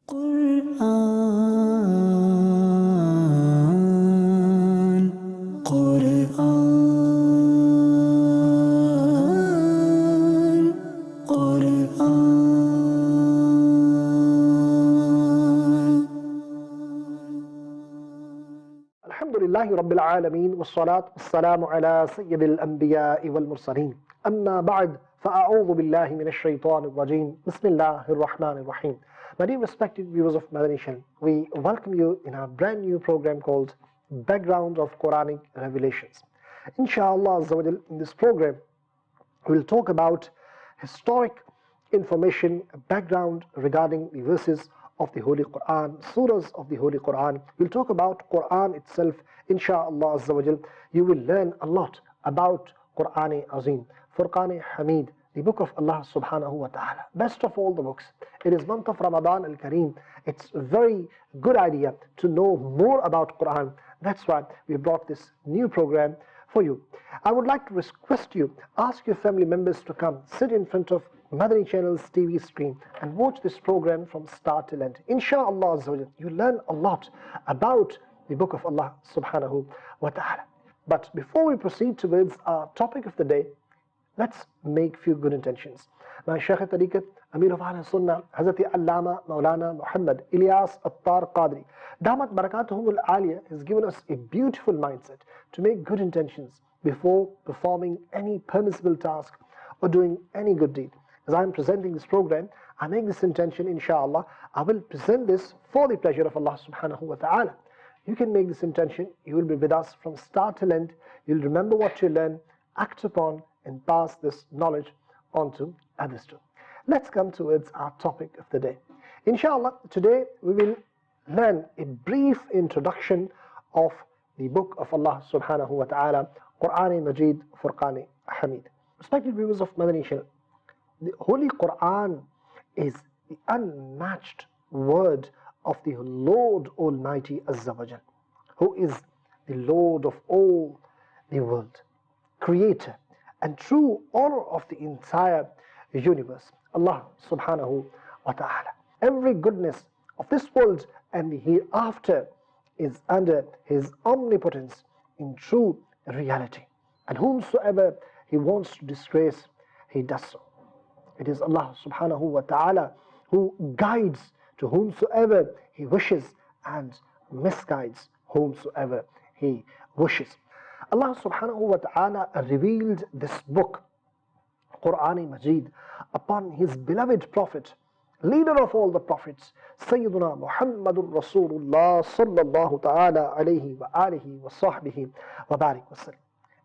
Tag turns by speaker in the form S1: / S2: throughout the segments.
S1: Qur'an, Qur'an, Qur'an.
S2: Alhamdulillahi Rabbil Alameen, wassalatu wassalamu ala Sayyidil Anbiya'i wal Mursaleen. Amma ba'd, fa'a'udhu billahi minash shaitanir rajeem. Bismillahir Rahmanir Rahim. My dear respected viewers of Madani Channel, we welcome you in our brand new program called Background of Quranic Revelations. Inshallah Azza wa Jal, in this program, we will talk about historic information, background regarding the verses of the Holy Quran, surahs of the Holy Quran. We'll talk about Quran itself, inshallah Azza wa Jal. You will learn a lot about Qur'an Azim, Furqan Hamid, the book of Allah subhanahu wa ta'ala, best of all the books. It is month of Ramadan al-Kareem. It's a very good idea to know more about Quran. That's why we brought this new program for you. I would like to request you, ask your family members to come, sit in front of Madani Channel's TV screen and watch this program from start till end. Insha'Allah Azza wa Jal, you learn a lot about the book of Allah subhanahu wa ta'ala. But before we proceed towards our topic of the day, let's make few good intentions. My Shaykh Tariqat, Amir of Ahl Sunnah, Hazrat Allama Maulana Muhammad Ilyas Attar Qadri, Damat Barakatuhumul Aliyah, has given us a beautiful mindset to make good intentions before performing any permissible task or doing any good deed. As I am presenting this program, I make this intention, inshallah, I will present this for the pleasure of Allah subhanahu wa ta'ala. You can make this intention, you will be with us from start till end, you'll remember what you learn, act upon and pass this knowledge on to others too. Let's come towards our topic of the day. Inshallah, today we will learn a brief introduction of the book of Allah subhanahu wa ta'ala, Qur'an Majid, Furqan Hamid. Respected viewers of Madani Channel, the Holy Quran is the unmatched word of the Lord Almighty Azza wa Jal, who is the Lord of all the world, creator and true owner of the entire universe, Allah subhanahu wa ta'ala. Every goodness of this world and the hereafter is under His omnipotence in true reality, and whomsoever He wants to disgrace, He does so. It is Allah subhanahu wa ta'ala who guides to whomsoever He wishes and misguides whomsoever He wishes. Allah subhanahu wa ta'ala revealed this book, Qur'an Majid, upon His beloved Prophet, leader of all the prophets, Sayyiduna Muhammadun Rasulullah sallallahu ta'ala alayhi wa alihi wa sahbihi wa barik wa sallam.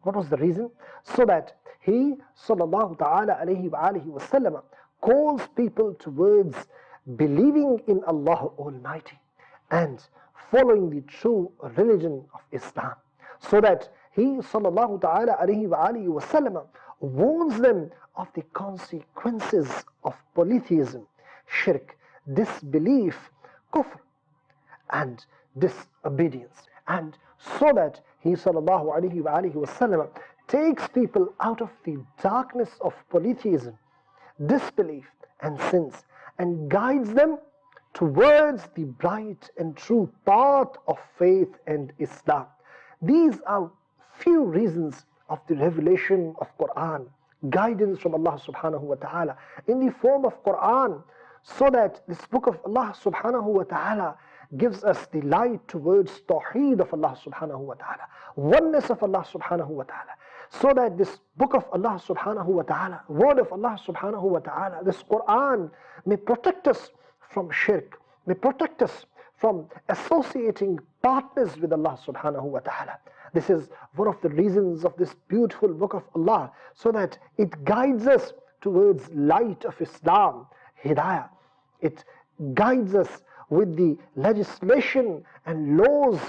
S2: What was the reason? So that he sallallahu ta'ala alayhi wa alihi wa sallam calls people towards believing in Allah Almighty and following the true religion of Islam. So that he sallallahu ta'ala alayhi wa alihi wa sallam warns them of the consequences of polytheism, shirk, disbelief, kufr and disobedience. And so that he sallallahu alayhi wa alihi wa sallam takes people out of the darkness of polytheism, disbelief and sins, and guides them towards the bright and true path of faith and Islam. These are few reasons of the revelation of Quran, guidance from Allah subhanahu wa ta'ala in the form of Quran, so that this book of Allah subhanahu wa ta'ala gives us the light towards Tawheed of Allah subhanahu wa ta'ala, oneness of Allah subhanahu wa ta'ala, so that this book of Allah subhanahu wa ta'ala, word of Allah subhanahu wa ta'ala, this Quran may protect us from shirk, may protect us from associating partners with Allah subhanahu wa ta'ala. This is one of the reasons of this beautiful book of Allah, so that it guides us towards light of Islam, Hidayah. It guides us with the legislation and laws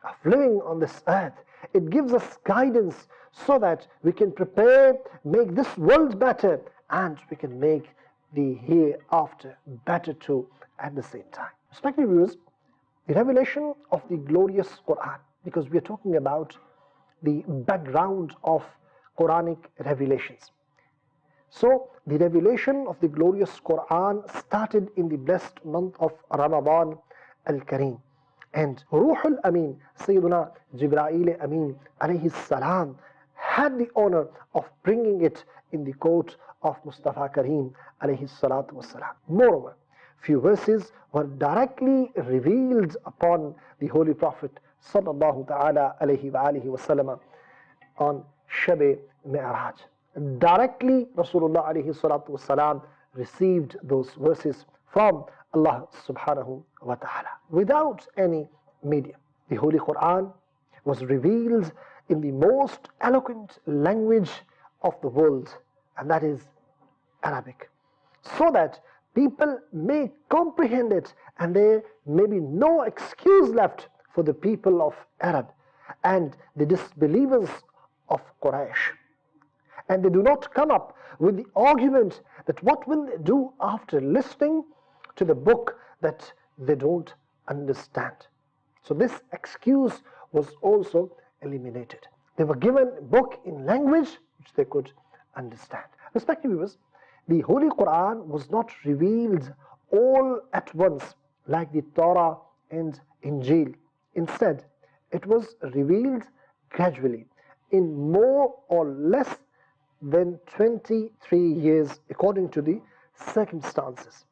S2: of living on this earth. It gives us guidance so that we can prepare, make this world better, and we can make the hereafter better too at the same time. Respected viewers, the revelation of the glorious Quran, because we are talking about the background of Quranic revelations. So the revelation of the glorious Quran started in the blessed month of Ramadan al-Kareem. And Ruhul Amin, Sayyiduna Jibreel Amin alayhi salam, had the honor of bringing it in the court of Mustafa Kareem alayhi salatu wasalam. Moreover, few verses were directly revealed upon the Holy Prophet sallallahu ta'ala alayhi wa alihi wasallam on Shab-e Mi'raj. Directly Rasulullah alayhi salatu wasalam received those verses from Allah subhanahu wa ta'ala without any medium. The Holy Quran was revealed in the most eloquent language of the world, and that is Arabic, so that people may comprehend it and there may be no excuse left for the people of Arab and the disbelievers of Quraysh. And they do not come up with the argument that what will they do after listening to the book that they don't understand. So this excuse was also eliminated. They were given a book in language which they could understand. Respected viewers, the Holy Quran was not revealed all at once like the Torah and Injil. Instead, it was revealed gradually in more or less than 23 years according to the circumstances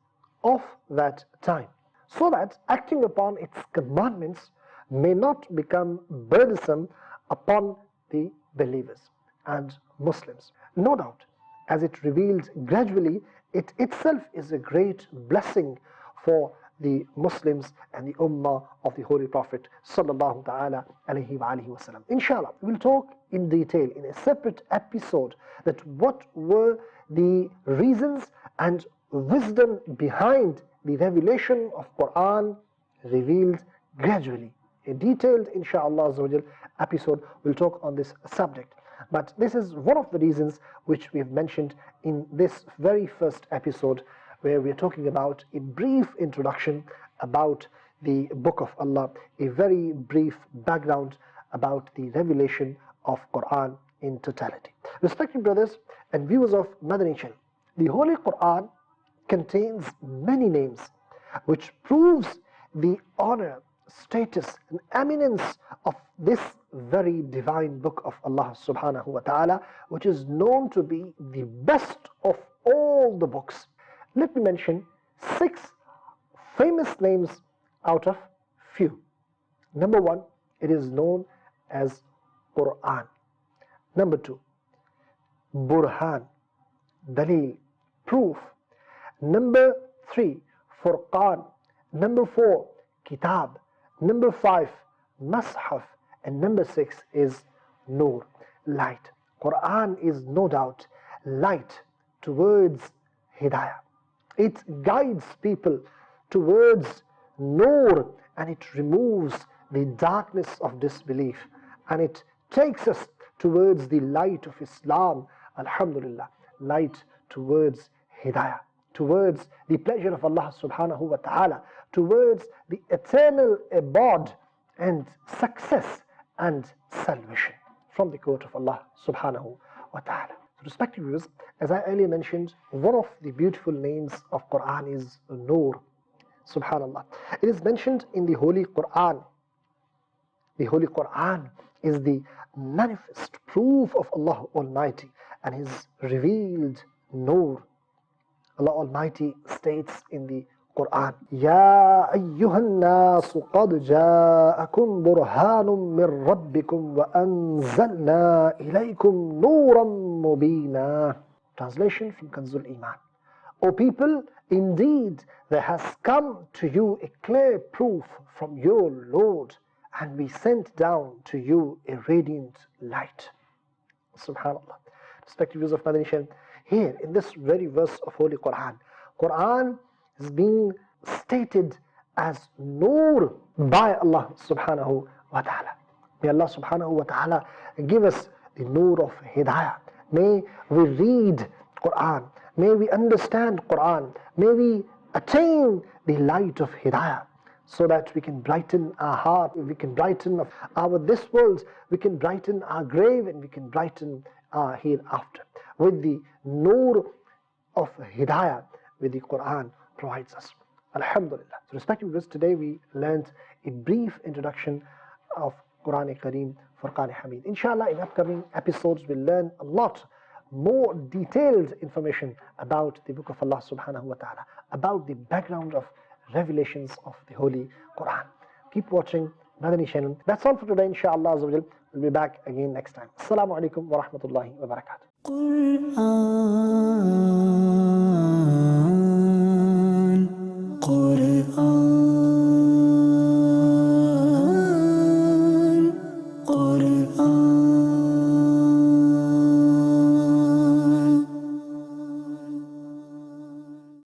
S2: of that time, so that acting upon its commandments may not become burdensome upon the believers and Muslims. No doubt, as it revealed gradually, it itself is a great blessing for the Muslims and the Ummah of the Holy Prophet sallallahu ta'ala alayhi wa alihi wasallam. Inshallah, we will talk in detail in a separate episode that what were the reasons and wisdom behind the revelation of Quran revealed gradually. A detailed inshallah episode will talk on this subject. But this is one of the reasons which we have mentioned in this very first episode, where we are talking about a brief introduction about the Book of Allah, a very brief background about the revelation of Quran in totality. Respected brothers and viewers of Madani Channel, the Holy Quran contains many names which proves the honor, status and eminence of this very divine book of Allah subhanahu wa ta'ala, which is known to be the best of all the books. Let me mention 6 famous names out of few. Number 1, it is known as Quran. Number 2, Burhan, Dalil, proof. Number 3, Furqan. Number 4, Kitab. Number 5, Mashaf. And number 6 is Nur, light. Quran is no doubt light towards Hidayah. It guides people towards Nur, and it removes the darkness of disbelief, and it takes us towards the light of Islam. Alhamdulillah, light towards Hidayah, towards the pleasure of Allah subhanahu wa ta'ala, towards the eternal abode and success and salvation from the court of Allah subhanahu wa ta'ala. So respected viewers, as I earlier mentioned, one of the beautiful names of Quran is Nur. Subhanallah. It is mentioned in the Holy Quran. The Holy Quran is the manifest proof of Allah Almighty and His revealed Nur. Allah Almighty states in the Quran, Ya ayyuhan nasu qad ja'akum burhanun min rabbikum wa anzalna ilaykum nuran mubina. Translation from Kanzul Iman. O people, indeed there has come to you a clear proof from your Lord, and we sent down to you a radiant light. Subhanallah. Respected viewers of Madani Channel, here in this very verse of Holy Quran, Quran is being stated as Nur by Allah subhanahu wa ta'ala. May Allah subhanahu wa ta'ala give us the Nur of Hidayah. May we read Quran, may we understand Quran, may we attain the light of Hidayah, so that we can brighten our heart, we can brighten our this world, we can brighten our grave, and we can brighten hereafter with the noor of hidayah with the Quran provides us. Alhamdulillah. So respected viewers, today we learned a brief introduction of Quranic Kareem, Furqan Hamid. Inshallah, in upcoming episodes we'll learn a lot more detailed information about the book of Allah subhanahu wa ta'ala, about the background of revelations of the Holy Quran. Keep watching Madani Channel. That's all for today, inshallah. We'll be back again next time. Assalamu alaikum wa rahmatullahi wa barakatuh.
S1: Quran